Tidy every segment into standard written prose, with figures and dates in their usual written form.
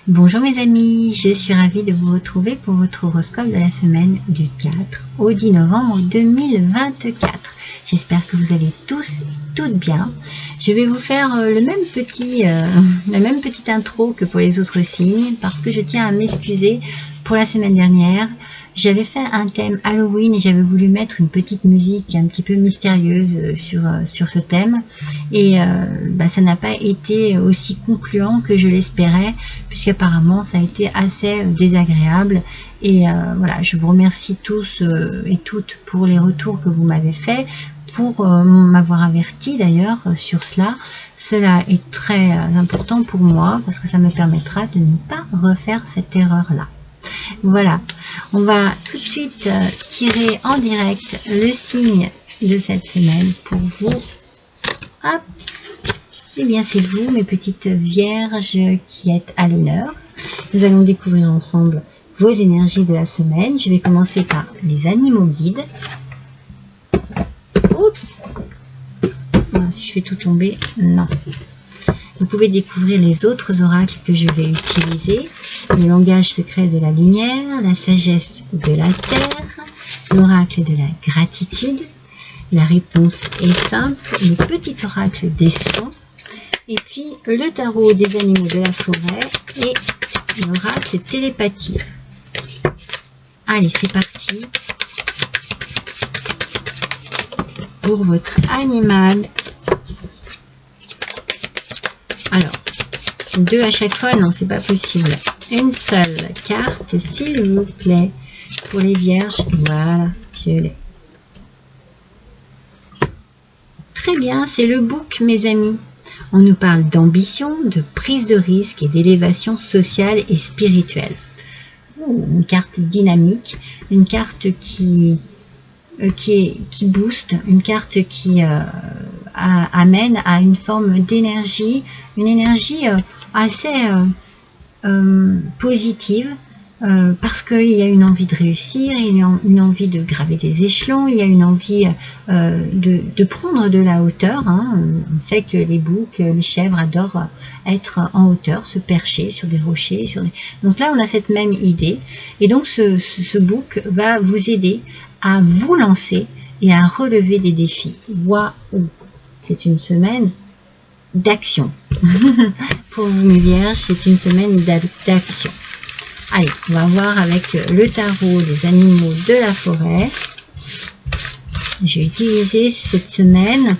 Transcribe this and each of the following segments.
Bonjour mes amis, je suis ravie de vous retrouver pour votre horoscope de la semaine du 4 au 10 novembre 2024. J'espère que vous allez tous et toutes bien. Je vais vous faire la même petite intro que pour les autres signes parce que je tiens à m'excuser pour la semaine dernière. J'avais fait un thème Halloween et j'avais voulu mettre une petite musique un petit peu mystérieuse sur ce thème et ça n'a pas été aussi concluant que je l'espérais puisqu'apparemment ça a été assez désagréable et voilà, je vous remercie tous et toutes pour les retours que vous m'avez fait, pour m'avoir averti d'ailleurs sur cela. Cela est très important pour moi parce que ça me permettra de ne pas refaire cette erreur-là. Voilà, on va tout de suite tirer en direct le signe de cette semaine pour vous. Hop. Eh bien, c'est vous, mes petites vierges, qui êtes à l'honneur. Nous allons découvrir ensemble vos énergies de la semaine. Je vais commencer par les animaux guides. Oups! Ah, si je fais tout tomber, non. Vous pouvez découvrir les autres oracles que je vais utiliser. Le langage secret de la lumière, la sagesse de la terre, l'oracle de la gratitude. La réponse est simple, le petit oracle des sons. Et puis le tarot des animaux de la forêt et l'oracle télépathie. Allez, c'est parti pour votre animal. Alors, 2 à chaque fois, non, c'est pas possible. Une seule carte, s'il vous plaît, pour les vierges. Voilà, je l'ai. Très bien, c'est le bouc, mes amis. On nous parle d'ambition, de prise de risque et d'élévation sociale et spirituelle. Une carte dynamique, une carte qui booste, une carte qui amène à une forme d'énergie, une énergie assez positive, parce qu'il y a une envie de réussir, il y a une envie de graver des échelons, il y a une envie de prendre de la hauteur. On sait que les boucs, les chèvres adorent être en hauteur, se percher sur des rochers. Donc là, on a cette même idée. Et donc, ce bouc va vous aider à vous lancer et à relever des défis. Waouh! C'est une semaine d'action. Pour vous, mes vierges, c'est une semaine d'action. Allez, on va voir avec le tarot des animaux de la forêt. J'ai utilisé cette semaine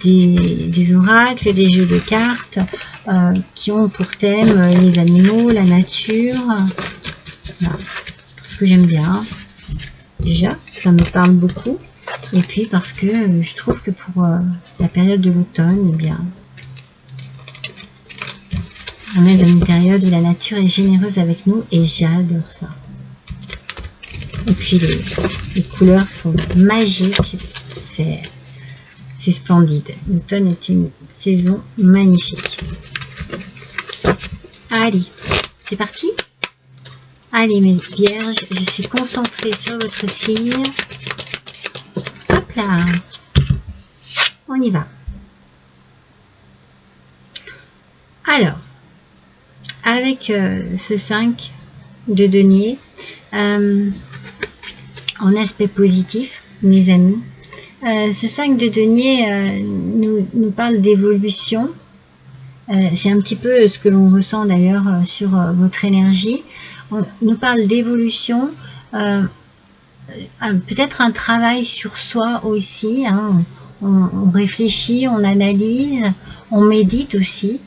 des oracles et des jeux de cartes qui ont pour thème les animaux, la nature. Voilà. Ce que j'aime bien. Déjà, ça me parle beaucoup. Et puis parce que je trouve que pour la période de l'automne, eh bien, on est dans une période où la nature est généreuse avec nous et j'adore ça. Et puis les couleurs sont magiques, c'est splendide. L'automne est une saison magnifique. Allez, c'est parti. Allez mes vierges, je suis concentrée sur votre signe. Hop là, on y va. Alors, avec ce 5 de denier, en aspect positif, mes amis, ce 5 de denier nous parle d'évolution. C'est un petit peu ce que l'on ressent d'ailleurs sur votre énergie. On nous parle d'évolution, peut-être un travail sur soi aussi. On réfléchit, on analyse, on médite aussi.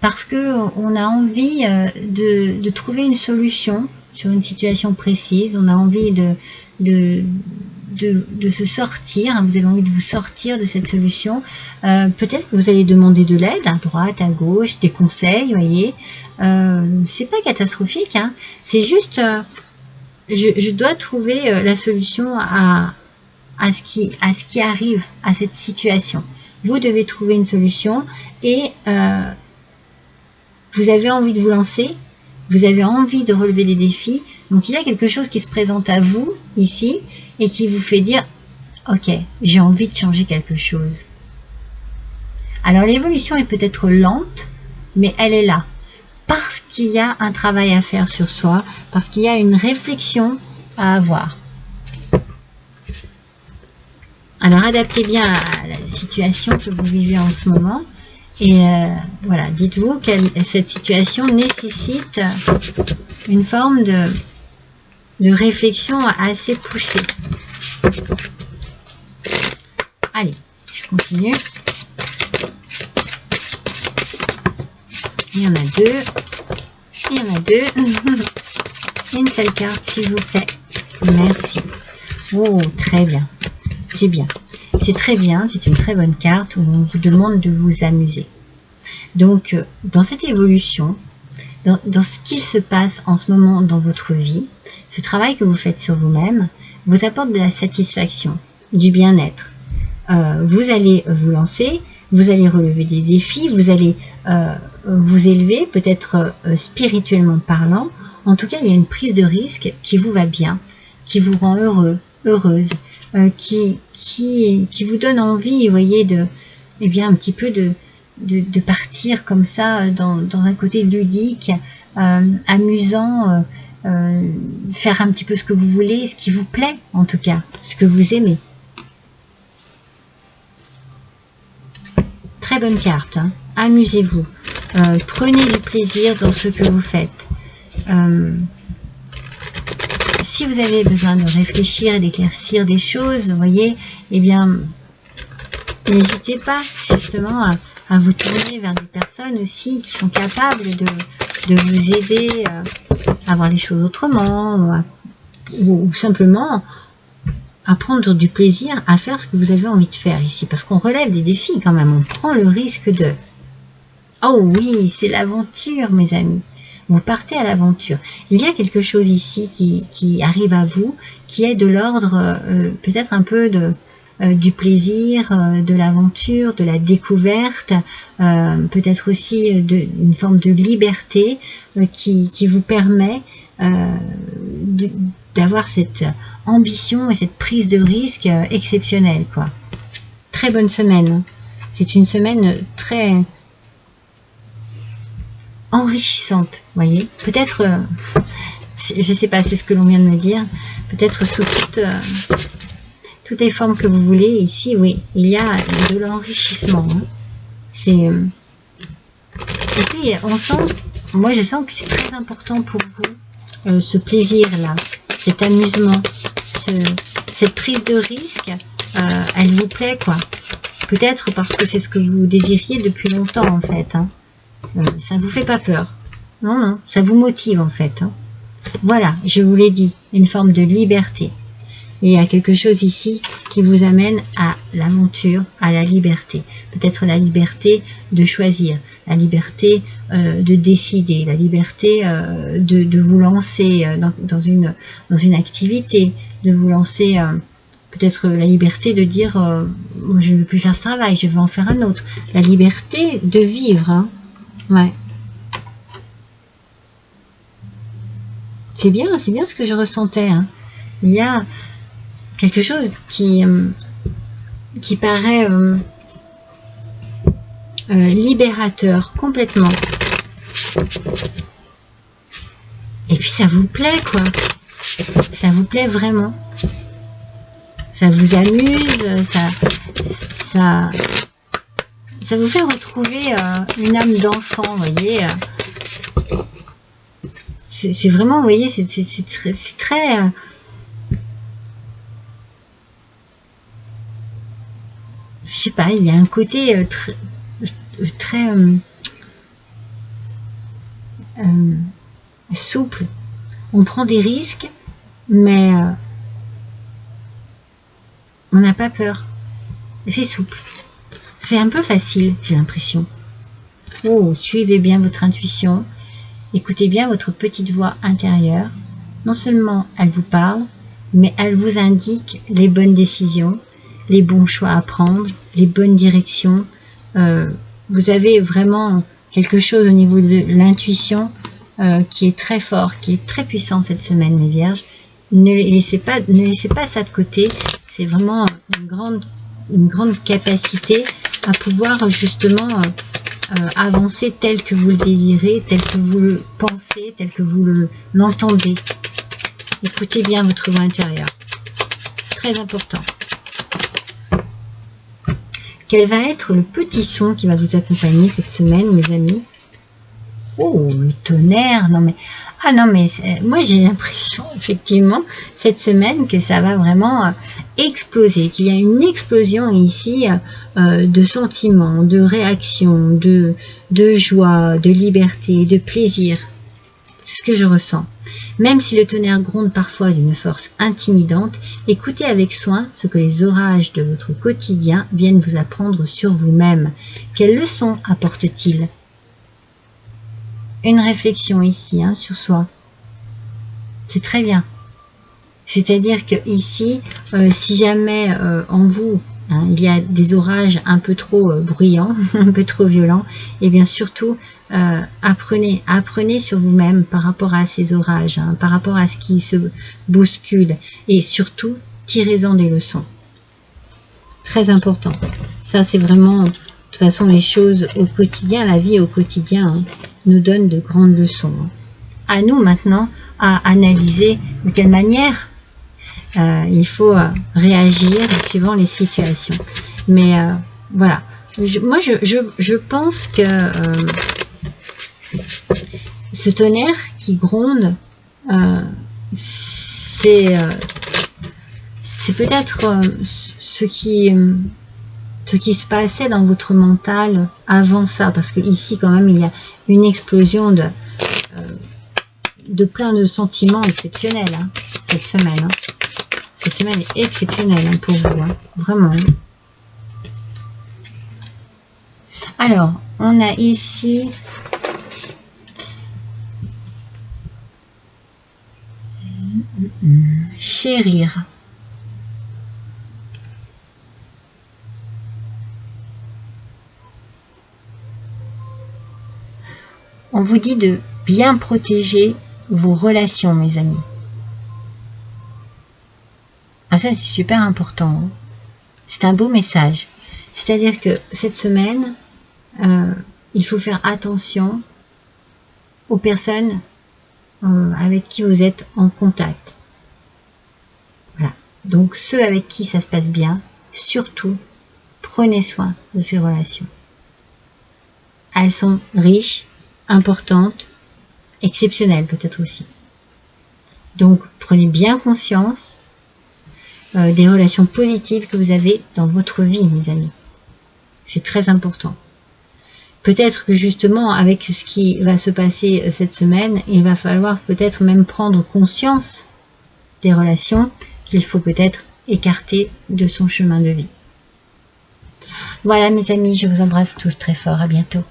Parce qu'on a envie de trouver une solution sur une situation précise, on a envie de se sortir, vous avez envie de vous sortir de cette solution. Peut-être que vous allez demander de l'aide à droite, à gauche, des conseils, vous voyez. C'est pas catastrophique, c'est juste, je dois trouver la solution à ce qui arrive, à cette situation. Vous devez trouver une solution et vous avez envie de vous lancer, vous avez envie de relever des défis, donc il y a quelque chose qui se présente à vous ici et qui vous fait dire « Ok, j'ai envie de changer quelque chose ». Alors l'évolution est peut-être lente, mais elle est là. parce qu'il y a un travail à faire sur soi, parce qu'il y a une réflexion à avoir. Alors adaptez bien à la situation que vous vivez en ce moment. Et voilà, dites-vous que cette situation nécessite une forme de réflexion assez poussée. Allez, je continue. Il y en a deux. Il y en a deux. Une seule carte, s'il vous plaît. Merci. Oh, très bien. C'est bien. C'est très bien. C'est une très bonne carte où on vous demande de vous amuser. Donc, dans cette évolution, dans ce qu'il se passe en ce moment dans votre vie, ce travail que vous faites sur vous-même vous apporte de la satisfaction, du bien-être. Vous allez vous lancer, vous allez relever des défis, vous allez vous élever, peut-être spirituellement parlant. En tout cas, il y a une prise de risque qui vous va bien, qui vous rend heureux, heureuse, qui vous donne envie, vous voyez, eh bien, un petit peu de partir comme ça dans un côté ludique, amusant, faire un petit peu ce que vous voulez, ce qui vous plaît en tout cas, ce que vous aimez. Très bonne carte, hein. Amusez-vous, prenez du plaisir dans ce que vous faites. Si vous avez besoin de réfléchir et d'éclaircir des choses, vous voyez, eh bien, n'hésitez pas justement à vous tourner vers des personnes aussi qui sont capables de vous aider à voir les choses autrement, ou simplement à prendre du plaisir à faire ce que vous avez envie de faire ici, parce qu'on relève des défis quand même, on prend le risque de... Oh oui, c'est l'aventure mes amis, vous partez à l'aventure. Il y a quelque chose ici qui arrive à vous, qui est de l'ordre peut-être un peu du plaisir, de l'aventure, de la découverte, peut-être aussi une forme de liberté qui vous permet d'avoir cette ambition et cette prise de risque exceptionnelle, quoi. Très bonne semaine. C'est une semaine très enrichissante, voyez. Peut-être, je sais pas, c'est ce que l'on vient de me dire, peut-être sous toutes les formes que vous voulez, ici, oui, il y a de l'enrichissement. Hein. C'est... Et puis, on sent, moi je sens que c'est très important pour vous, ce plaisir-là, cet amusement, cette prise de risque, elle vous plaît, quoi. Peut-être parce que c'est ce que vous désiriez depuis longtemps, en fait. Hein. Ça ne vous fait pas peur. Non, non, ça vous motive, en fait. Hein. Voilà, je vous l'ai dit, une forme de liberté. Il y a quelque chose ici qui vous amène à l'aventure, à la liberté. Peut-être la liberté de choisir, la liberté de décider, la liberté de vous lancer dans une activité, de vous lancer, peut-être la liberté de dire je ne veux plus faire ce travail, je veux en faire un autre. La liberté de vivre. Hein. Ouais. C'est bien ce que je ressentais. Hein. Il y a quelque chose qui paraît libérateur complètement. Et puis ça vous plaît, quoi. Ça vous plaît vraiment. Ça vous amuse, ça vous fait retrouver une âme d'enfant, vous voyez. C'est vraiment, vous voyez, c'est très je sais pas, il y a un côté très souple. On prend des risques, mais on n'a pas peur. C'est souple. C'est un peu facile, j'ai l'impression. Oh, suivez bien votre intuition. Écoutez bien votre petite voix intérieure. Non seulement elle vous parle, mais elle vous indique les bonnes décisions, les bons choix à prendre, les bonnes directions. Vous avez vraiment quelque chose au niveau de l'intuition qui est très fort, qui est très puissant cette semaine, mes vierges. Ne laissez pas ça de côté. C'est vraiment une grande capacité à pouvoir justement avancer tel que vous le désirez, tel que vous le pensez, tel que vous l'entendez. Écoutez bien votre voix intérieure. Très important. Quel va être le petit son qui va vous accompagner cette semaine, mes amis? Oh, le tonnerre! Non mais, ah non mais, moi j'ai l'impression effectivement cette semaine que ça va vraiment exploser, qu'il y a une explosion ici de sentiments, de réactions, de joie, de liberté, de plaisir. C'est ce que je ressens. Même si le tonnerre gronde parfois d'une force intimidante, écoutez avec soin ce que les orages de votre quotidien viennent vous apprendre sur vous-même. Quelles leçons apportent-ils? Une réflexion ici sur soi. C'est très bien. C'est-à-dire que ici, si jamais en vous, il y a des orages un peu trop bruyants, un peu trop violents, et bien surtout, apprenez sur vous-même par rapport à ces orages, par rapport à ce qui se bouscule, et surtout, tirez-en des leçons. Très important. Ça, c'est vraiment, de toute façon, les choses au quotidien, la vie au quotidien, nous donne de grandes leçons. À nous maintenant à analyser de quelle manière il faut réagir suivant les situations. Mais voilà, moi je pense que ce tonnerre qui gronde, c'est peut-être ce qui se passait dans votre mental avant ça, parce que ici quand même il y a une explosion de plein de sentiments exceptionnels cette semaine. Cette semaine est exceptionnelle pour vous, vraiment. Alors, on a ici chérir. On vous dit de bien protéger vos relations, mes amis. Ah, ça, c'est super important. C'est un beau message. C'est-à-dire que cette semaine, il faut faire attention aux personnes avec qui vous êtes en contact. Voilà. Donc, ceux avec qui ça se passe bien, surtout, prenez soin de ces relations. Elles sont riches, importantes, exceptionnelles peut-être aussi. Donc, prenez bien conscience des relations positives que vous avez dans votre vie, mes amis. C'est très important. Peut-être que justement, avec ce qui va se passer cette semaine, il va falloir peut-être même prendre conscience des relations qu'il faut peut-être écarter de son chemin de vie. Voilà mes amis, je vous embrasse tous très fort, à bientôt.